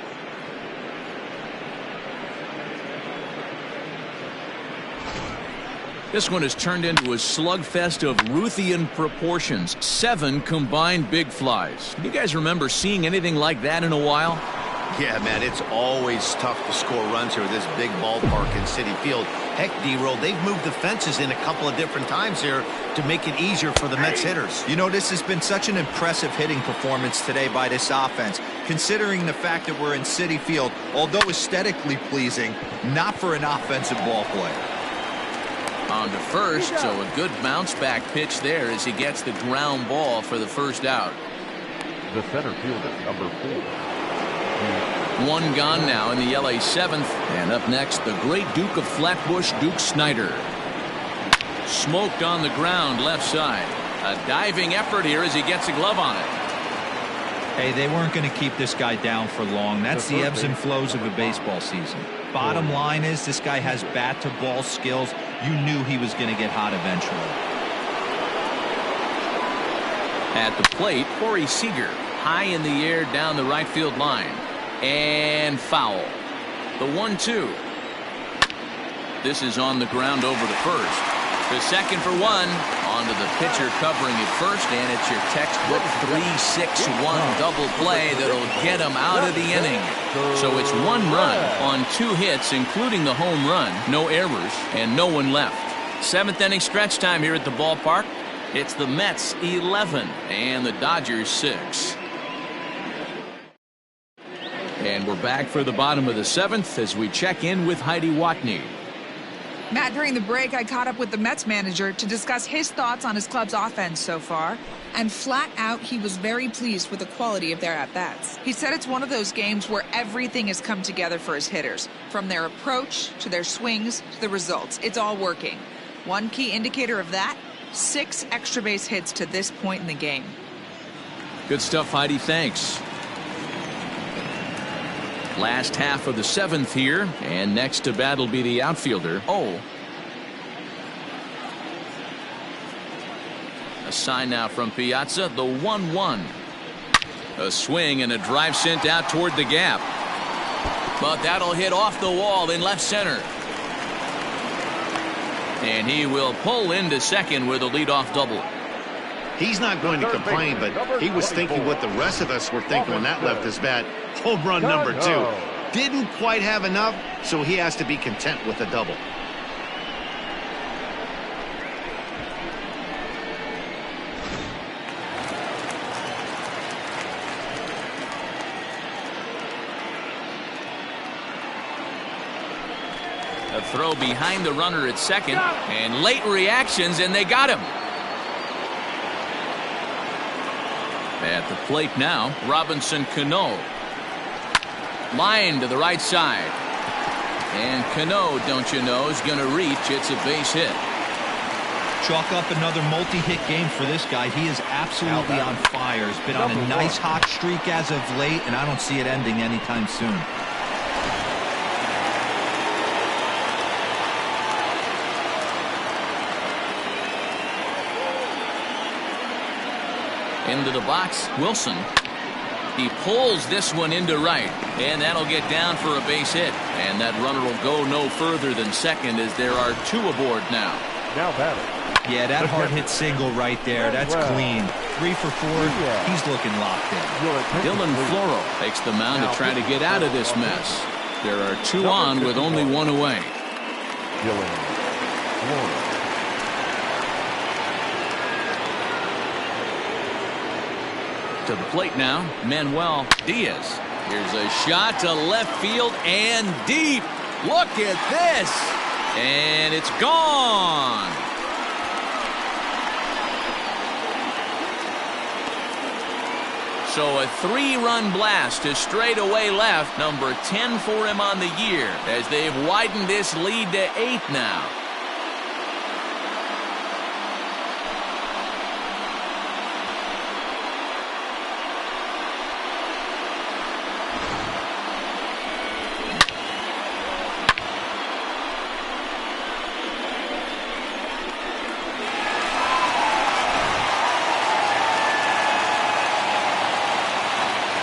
This one has turned into a slugfest of Ruthian proportions. 7 combined big flies. Do you guys remember seeing anything like that in a while? Yeah, man, it's always tough to score runs here at this big ballpark in Citi Field. Heck, D-Roll, they've moved the fences in a couple of different times here to make it easier for the Mets hitters. You know, this has been such an impressive hitting performance today by this offense, considering the fact that we're in Citi Field, although aesthetically pleasing, not for an offensive ball player. On to first, so a good bounce back pitch there as he gets the ground ball for the first out. The center fielder, number 4. 1 gone now in the LA 7th. And up next, the great Duke of Flatbush, Duke Snider. Smoked on the ground left side. A diving effort here as he gets a glove on it. Hey, they weren't going to keep this guy down for long. That's the ebbs and flows of a baseball season. Bottom line is this guy has bat-to-ball skills. You knew he was going to get hot eventually. At the plate, Corey Seager, high in the air down the right field line. And foul. The 1-2. This is on the ground over to first. The second for one. Onto the pitcher covering at first, and it's your textbook 3-6-1 double play that'll get him out of the inning. So it's 1 run on 2 hits, including the home run, no errors, and no one left. 7th inning stretch time here at the ballpark. It's the Mets 11 and the Dodgers 6. And we're back for the bottom of the 7th as we check in with Heidi Watney. Matt, during the break, I caught up with the Mets manager to discuss his thoughts on his club's offense so far. And flat out, he was very pleased with the quality of their at-bats. He said it's one of those games where everything has come together for his hitters. From their approach, to their swings, to the results. It's all working. One key indicator of that, 6 extra base hits to this point in the game. Good stuff, Heidi. Thanks. Last half of the 7th here, and next to bat will be the outfielder. A sign now from Piazza, the 1-1. A swing and a drive sent out toward the gap. But that'll hit off the wall in left center. And he will pull into second with a leadoff double. He's not going to complain, but he was thinking what the rest of us were thinking when that left his bat. Home run number 2. Didn't quite have enough, so he has to be content with a double. A throw behind the runner at second, and late reactions, and they got him. At the plate now, Robinson Cano. Line to the right side. And Cano, don't you know, is going to reach. It's a base hit. Chalk up another multi-hit game for this guy. He is absolutely on fire. He's been on a nice hot streak as of late, and I don't see it ending anytime soon. Into the box, Wilson. He pulls this one into right, and that'll get down for a base hit. And that runner will go no further than second as there are 2 aboard now. Now batting. Yeah, that hard-hit single right there. That's clean. 3 for 4. He's looking locked in. Dylan Floro takes the mound to try to get out of this mess. There are 2 on with only 1 away. Dylan Floro. To the plate now, Manuel Diaz. Here's a shot to left field and deep. Look at this. And it's gone. So a 3-run blast to straightaway left. Number 10 for him on the year as they've widened this lead to 8 now.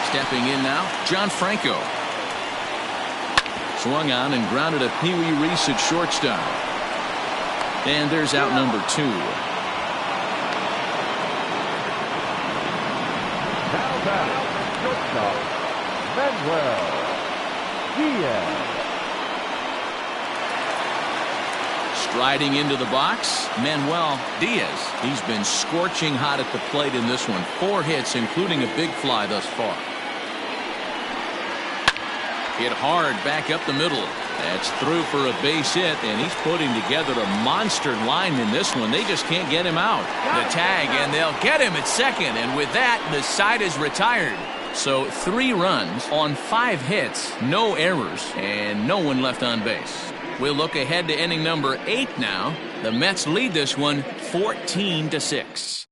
Stepping in now, John Franco. Swung on and grounded a Pee Wee Reese at shortstop. And there's out number 2. Now batting, shortstop, Manuel Diaz. Striding into the box, Manuel Diaz. He's been scorching hot at the plate in this one. 4 hits, including a big fly thus far. Hit hard back up the middle. That's through for a base hit, and he's putting together a monster line in this one. They just can't get him out. The tag, and they'll get him at second, and with that, the side is retired. So 3 runs on 5 hits, no errors, and no one left on base. We'll look ahead to inning number 8 now. The Mets lead this one 14-6.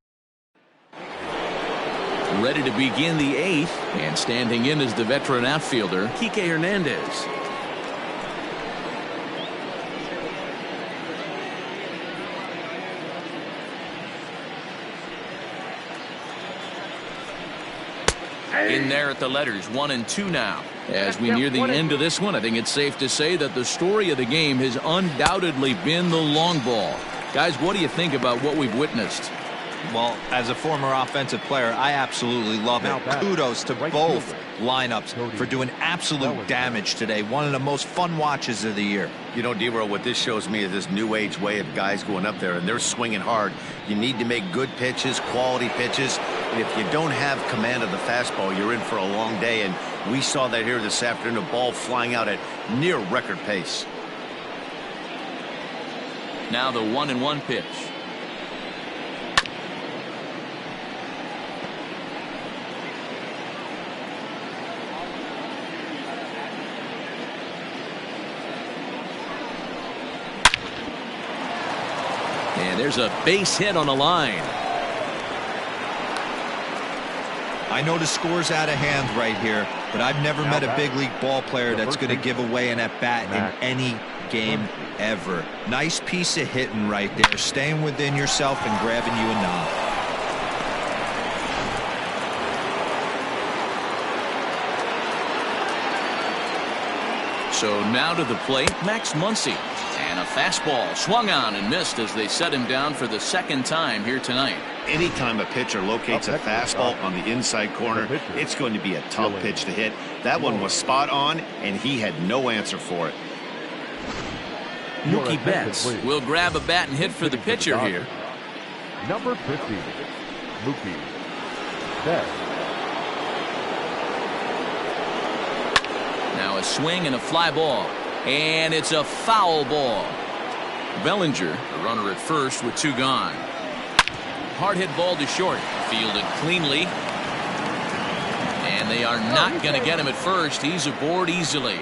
Ready to begin the 8th, and standing in is the veteran outfielder, Kike Hernandez. In there at the letters, 1-2 now. As we near the end of this one, I think it's safe to say that the story of the game has undoubtedly been the long ball. Guys, what do you think about what we've witnessed? Well, as a former offensive player, I absolutely love it. Kudos to both lineups for doing absolute damage today. One of the most fun watches of the year. You know, D-Roll, what this shows me is this new age way of guys going up there, and they're swinging hard. You need to make good pitches, quality pitches. And if you don't have command of the fastball, you're in for a long day. And we saw that here this afternoon, a ball flying out at near record pace. Now the 1-1 pitch. And there's a base hit on the line. I know the score's out of hand right here, but I've never met a big league ball player that's going to give away an at-bat in any game ever. Nice piece of hitting right there, staying within yourself and grabbing you a knob. So now to the plate, Max Muncy. And a fastball swung on and missed as they set him down for the second time here tonight. Anytime a pitcher locates a fastball on the inside corner, it's going to be a tough pitch to hit. That one was spot on, and he had no answer for it. Mookie Betts will grab a bat and hit for the pitcher here. Number 50, Mookie Betts. Now a swing and a fly ball. And it's a foul ball. Bellinger, the runner at first with 2 gone. Hard hit ball to short. Fielded cleanly. And they are not going to get him at first. He's aboard easily.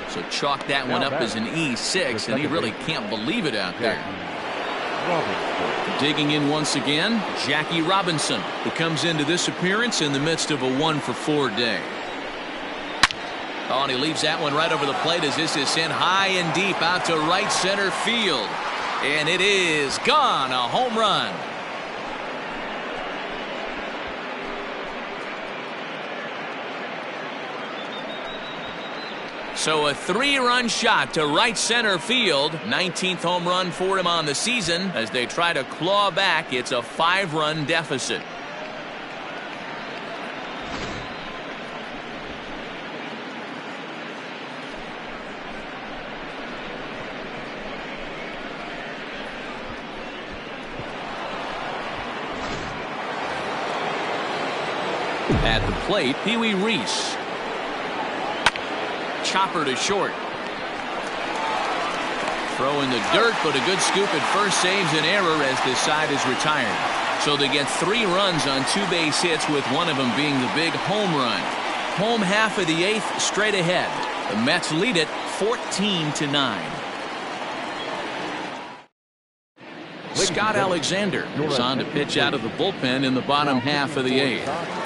So chalk that one up as an E6, and he really can't believe it out there. Digging in once again, Jackie Robinson, who comes into this appearance in the midst of a 1-for-4 day. Oh, and he leaves that one right over the plate as this is sent high and deep out to right center field. And it is gone, a home run. So a 3-run shot to right center field. 19th home run for him on the season. As they try to claw back, it's a 5-run deficit. At the plate, Pee Wee Reese. Chopper to short. Throw in the dirt, but a good scoop at first saves an error as this side is retired. So they get 3 runs on 2 base hits, with one of them being the big home run. Home half of the 8th straight ahead. The Mets lead it 14-9. Scott Alexander is on to pitch out of the bullpen in the bottom half of the 8th.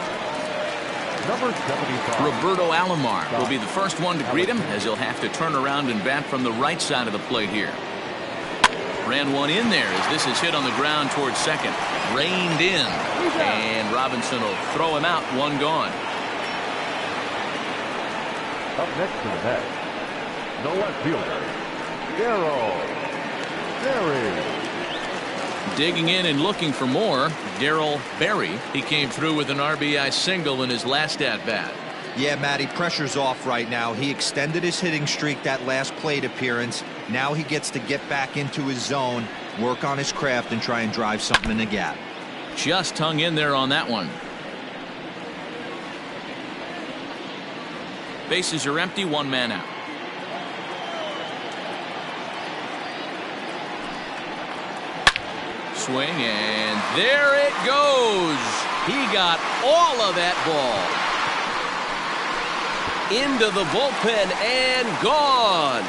Number 75. Roberto Alomar will be the first one to greet him, as he'll have to turn around and bat from the right side of the plate here. Ran one in there as this is hit on the ground towards second. Reined in. And Robinson will throw him out, 1 gone. Up next to the net, the left fielder, Darryl Berry. Digging in and looking for more, Darryl Berry. He came through with an RBI single in his last at-bat. Yeah, Matty, pressure's off right now. He extended his hitting streak that last plate appearance. Now he gets to get back into his zone, work on his craft, and try and drive something in the gap. Just hung in there on that one. Bases are empty, 1 man out. Swing, and there it goes. He got all of that ball into the bullpen and gone.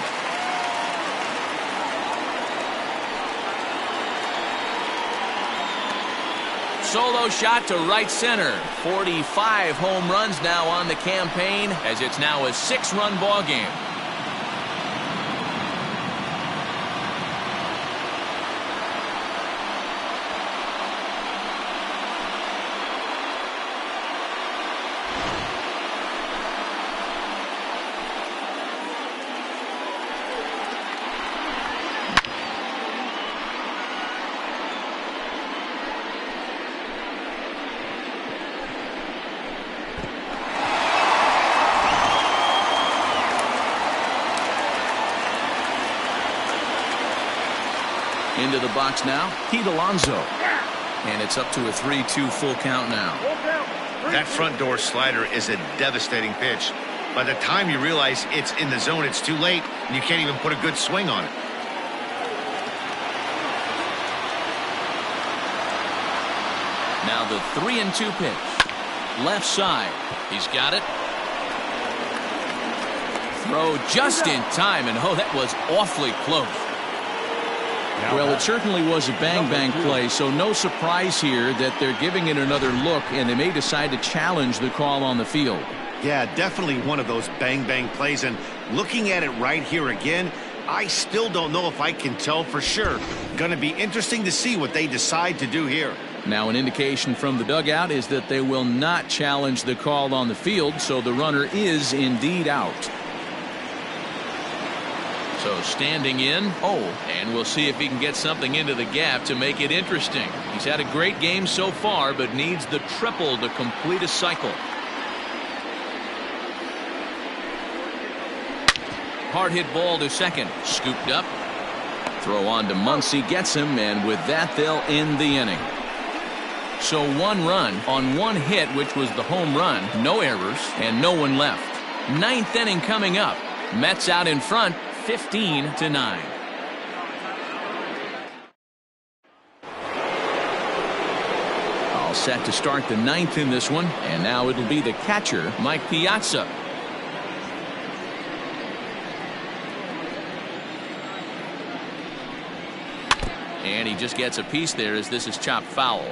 Solo shot to right center. 45 home runs now on the campaign, as it's now a 6-run ball game. into the box now, Pete Alonso. And it's up to a 3-2 full count now. That front door slider is a devastating pitch. By the time you realize it's in the zone, it's too late, and you can't even put a good swing on it. Now the 3-2 pitch. Left side. He's got it. Throw just in time, and oh, that was awfully close. Well, it certainly was a bang-bang play, so no surprise here that they're giving it another look, and they may decide to challenge the call on the field. Yeah, definitely one of those bang-bang plays, and looking at it right here again, I still don't know if I can tell for sure. Going to be interesting to see what they decide to do here. Now an indication from the dugout is that they will not challenge the call on the field, so the runner is indeed out. So standing in, and we'll see if he can get something into the gap to make it interesting. He's had a great game so far, but needs the triple to complete a cycle. Hard hit ball to second. Scooped up. Throw on to Muncy, gets him, and with that they'll end the inning. So 1 run on 1 hit, which was the home run. No errors and no one left. 9th inning coming up. Mets out in front, 15-9. All set to start the 9th in this one, and now it'll be the catcher, Mike Piazza. And he just gets a piece there as this is chopped foul.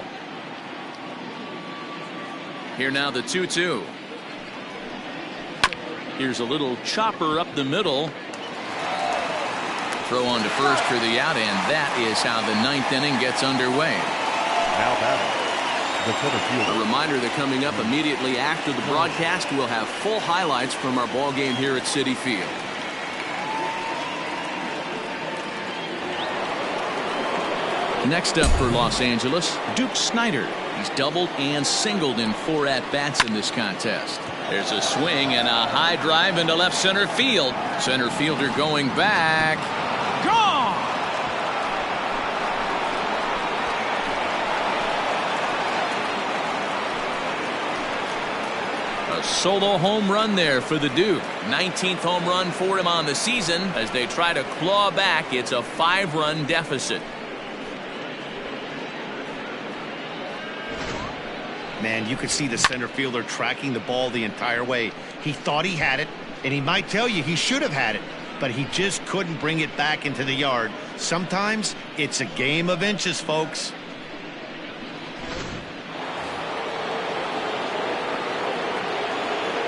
Here now the 2-2. Here's a little chopper up the middle. Throw on to first for the out, and that is how the 9th inning gets underway. Now batting, the center fielder. A reminder that coming up immediately after the broadcast, we'll have full highlights from our ball game here at Citi Field. Next up for Los Angeles, Duke Snider. He's doubled and singled in 4 at-bats in this contest. There's a swing and a high drive into left center field. Center fielder going back. Gone! A solo home run there for the Duke. 19th home run for him on the season. As they try to claw back, it's a 5-run deficit. Man, you could see the center fielder tracking the ball the entire way. He thought he had it, and he might tell you he should have had it, but he just couldn't bring it back into the yard. Sometimes it's a game of inches, folks.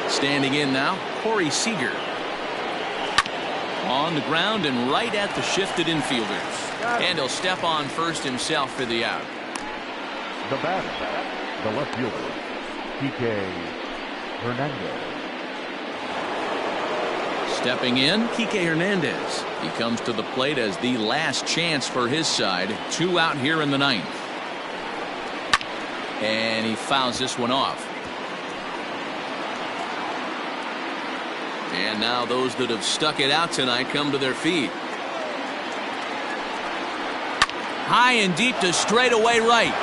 Standing in now, Corey Seager. On the ground and right at the shifted infielders. And he'll step on first himself for the out. The batter, the left fielder, Kike Hernandez. Stepping in, Kike Hernandez. He comes to the plate as the last chance for his side. 2 out here in the 9th. And he fouls this one off. And now those that have stuck it out tonight come to their feet. High and deep to straightaway right.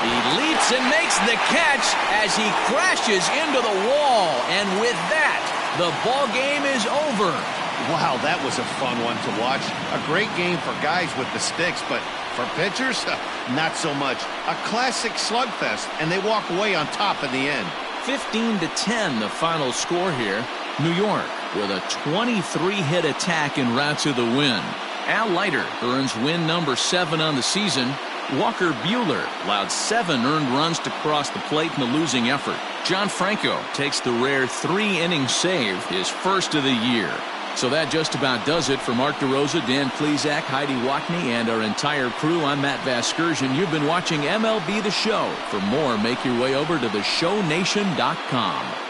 He leaps and makes the catch as he crashes into the wall. And with that, the ball game is over. Wow, that was a fun one to watch. A great game for guys with the sticks, but for pitchers, not so much. A classic slugfest, and they walk away on top in the end. 15-10 the final score here. New York with a 23-hit attack en route to the win. Al Leiter earns win number 7 on the season. Walker Buehler allowed 7 earned runs to cross the plate in the losing effort. John Franco takes the rare 3-inning save, his first of the year. So that just about does it for Mark DeRosa, Dan Plesac, Heidi Watney, and our entire crew. I'm Matt Vasgersian. You've been watching MLB The Show. For more, make your way over to theshownation.com.